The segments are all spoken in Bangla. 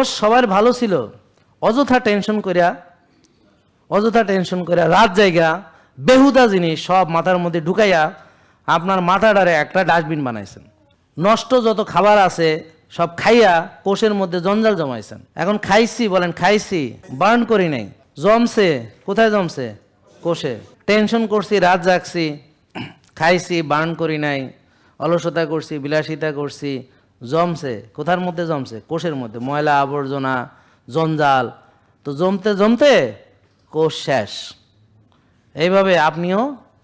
কোষ সবার ভালো ছিল, অযথা টেনশন করিয়া রাত জায়গা বেহুদা জিনিস সব মাথার মধ্যে ঢুকাইয়া আপনার মাথাটারে একটা ডাস্টবিন বানাইছেন। নষ্ট যত খাবার আছে সব খাইয়া কোষের মধ্যে জঞ্জাল জমাইছেন। এখন খাইছি বলেন, খাইছি বার্ন করি নাই, জমছে কোথায়? জমছে কোষে। টেনশন করছি, রাত জাগছি, খাইছি বার্ন করি নাই, অলসতা করছি, বিলাসিতা করছি, জমছে কোথার মধ্যে? জমছে কোষের মধ্যে, ময়লা আবর্জনা জঞ্জাল। তো জমতে জমতে কোষ শেষ, এইভাবে আপনিও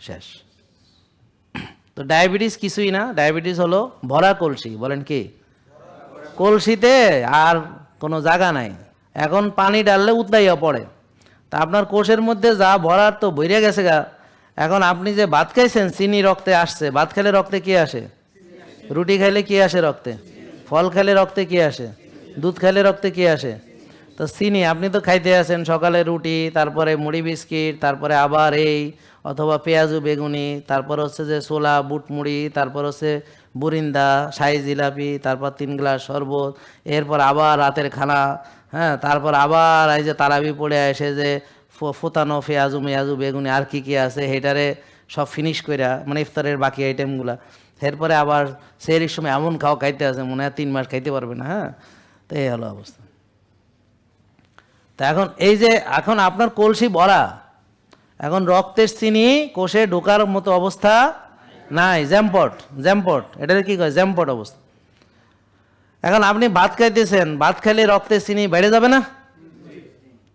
শেষ। তো ডায়াবেটিস কিছুই না, ডায়াবেটিস হলো ভরা কলসি। বলেন কি? কলসিতে আর কোনো জায়গা নাই, এখন পানি ডাললে উতলাইয়া পড়ে। তা আপনার কোষের মধ্যে যা ভরার তো বইরে গেছে গা। এখন আপনি যে ভাত খাইছেন, চিনি রক্তে আসছে, ভাত খেলে রক্তে কি আসে? রুটি খাইলে কি আসে রক্তে? ফল খেলে রক্তে কি আসে? দুধ খেলে রক্তে কি আসে? তো চিনি আপনি তো খাইতে আছেন, সকালে রুটি, তারপরে মুড়ি বিস্কিট, তারপরে আবার এই অথবা পেঁয়াজু বেগুনি, তারপর হচ্ছে যে ছোলা বুট মুড়ি, তারপর হচ্ছে বুরিন্দা শাহি জিলাপি, তারপর 3 গ্লাস শরবত, এরপর আবার রাতের খানা, হ্যাঁ, তারপর আবার এই যে তারাবি পড়ে এসে যে ফোতানো পেঁয়াজু মেয়াজু বেগুনি আর কি কি আছে হেটারে সব ফিনিশ কইরা, মানে ইফতারের বাকি আইটেমগুলা। এরপরে আবার সেহরির সময় এমন খাইতে আছে মনে হয় 3 মাস খাইতে পারবে না। হ্যাঁ, তো এই হলো অবস্থা। তা এখন এই যে এখন আপনার কলসি ভরা, এখন রক্তের চিনি কোষে ঢোকার মতো অবস্থা নাই, জ্যামপট, এটাকে কি কয়? জ্যামপট অবস্থা। এখন আপনি ভাত খাইতেছেন, ভাত খাইলে রক্তের চিনি বেড়ে যাবে না?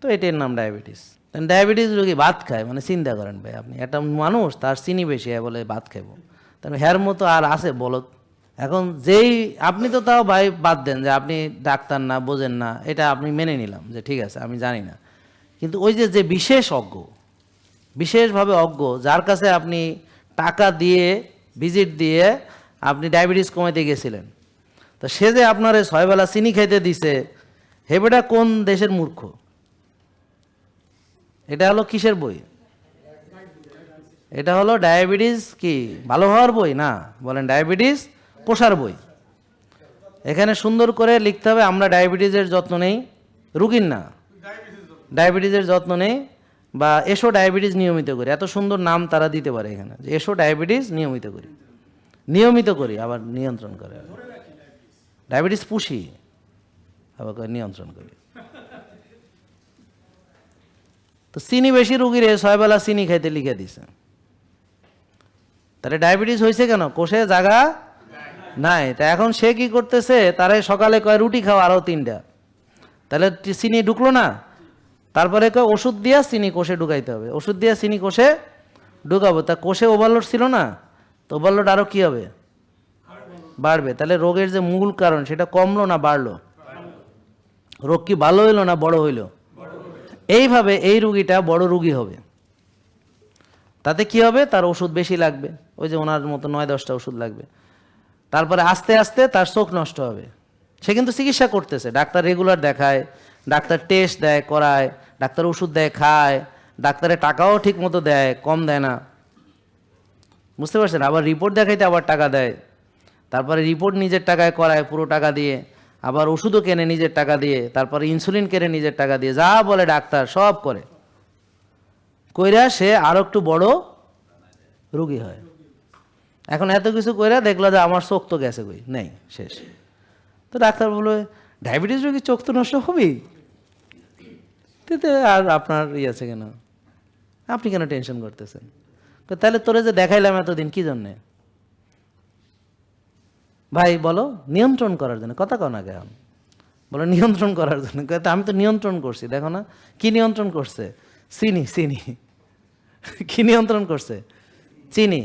তো এটার নাম ডায়াবেটিস। ডায়াবেটিস রোগী ভাত খায়, মানে চিন্তা করেন ভাই, আপনি একটা মানুষ তার চিনি বেশি হয় বলে ভাত খাইব, তাহলে হ্যার মতো আর আছে বলত? এখন যেই আপনি তো তাও ভাই বাদ দেন যে আপনি ডাক্তার না, বোঝেন না, এটা আপনি মেনে নিলাম যে ঠিক আছে আমি জানি না, কিন্তু ওই যে বিশেষভাবে অজ্ঞ, যার কাছে আপনি টাকা দিয়ে ভিজিট দিয়ে আপনি ডায়াবেটিস কমাইতে গেছিলেন, তো সে যে আপনার 6 বেলা চিনি খাইতে দিছে, হেবেটা কোন দেশের মূর্খ? এটা হলো কিসের বই? এটা হলো ডায়াবেটিস কি ভালো হওয়ার বই না, বলেন ডায়াবেটিস পোষার বই। এখানে সুন্দর করে লিখতে হবে আমরা ডায়াবেটিসের যত্ন নেই, রুগীর না, ডায়াবেটিসের যত্ন নেই, বা এসো ডায়াবেটিস নিয়মিত করি, এত সুন্দর নাম তারা দিতে পারে এখানে, যে এসো ডায়াবেটিস নিয়মিত করি, আবার নিয়ন্ত্রণ করে, ডায়াবেটিস পুষি আবার নিয়ন্ত্রণ করি। তো চিনি বেশি রুগীরে 6 বেলা চিনি খাইতে লিখে দিছে, তাহলে ডায়াবেটিস হয়েছে কেন? কোষে জায়গা নাই। তা এখন সে কি করতেছে, তারে সকালে কয় রুটি খাও আরও 3টা, তাহলে চিনি ঢুকলো না। তারপরে কয় ওষুধ দিয়া চিনি কোষে ঢুকাইতে হবে, ওষুধ দিয়া চিনি কোষে ঢুকাবো। তা কোষে ওভারলোড ছিল না, তো ওভারলোড আরও কি হবে? বাড়বে। তাহলে রোগের যে মূল কারণ সেটা কমলো না বাড়লো? রোগ কি ভালো হইলো না বড় হইলো? এইভাবে এই রুগীটা বড় রুগী হবে। তাতে কি হবে? তার ওষুধ বেশি লাগবে, ওই যে ওনার মতো 9-10টা ওষুধ লাগবে। তারপরে আস্তে আস্তে তার চোখ নষ্ট হবে। সে কিন্তু চিকিৎসা করতেছে, ডাক্তার রেগুলার দেখায়, ডাক্তার টেস্ট দেয় করায়, ডাক্তার ওষুধ দেয় খায়, ডাক্তারের টাকাও ঠিক মতো দেয়, কম দেয় না, বুঝতে পারছেন? আবার রিপোর্ট দেখাইতে আবার টাকা দেয়, তারপরে রিপোর্ট নিজের টাকায় করায় পুরো টাকা দিয়ে, আবার ওষুধও কেনে নিজের টাকা দিয়ে, তারপরে ইনসুলিন কেনে নিজের টাকা দিয়ে, যা বলে ডাক্তার সব করে, কইরা সে আরো একটু বড় রুগী হয়। এখন এত কিছু কইরা দেখলো যে আমার চোখ তো গেছে, কই নেই, শেষ। তো ডাক্তার বলবে ডায়াবেটিস রোগী চোখ তো নষ্ট হবেই, আর আপনার আছে কেন, আপনি কেন টেনশন করতেছেন? তাহলে তোরে যে দেখাইলাম এতদিন কি জন্যে? ভাই বলো, নিয়ন্ত্রণ করার জন্য। কথা কও না কেন? বলো নিয়ন্ত্রণ করার জন্য। আমি তো নিয়ন্ত্রণ করছি, দেখো না কি নিয়ন্ত্রণ করছে? চিনি কি নিয়ন্ত্রণ করছে? চিনি।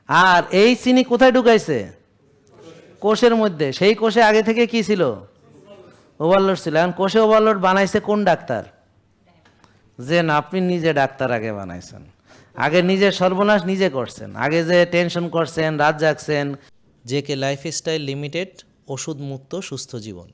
আর এই চিনি কোথায় ঢুকাইছে? কোষের মধ্যে। সেই কোষে আগে থেকে কি ছিল? ওভারলোড ছিল। এখন কোষে ওভারলোড বানাইছে কোন ডাক্তার? যে না, আপনি নিজে ডাক্তার আগে বানাইছেন, আগে নিজের সর্বনাশ নিজে করছেন, আগে যে টেনশন করছেন, রাত জাগছেন। জেকে লাইফস্টাইল লিমিটেড, ওষুধ মুক্ত সুস্থ জীবন।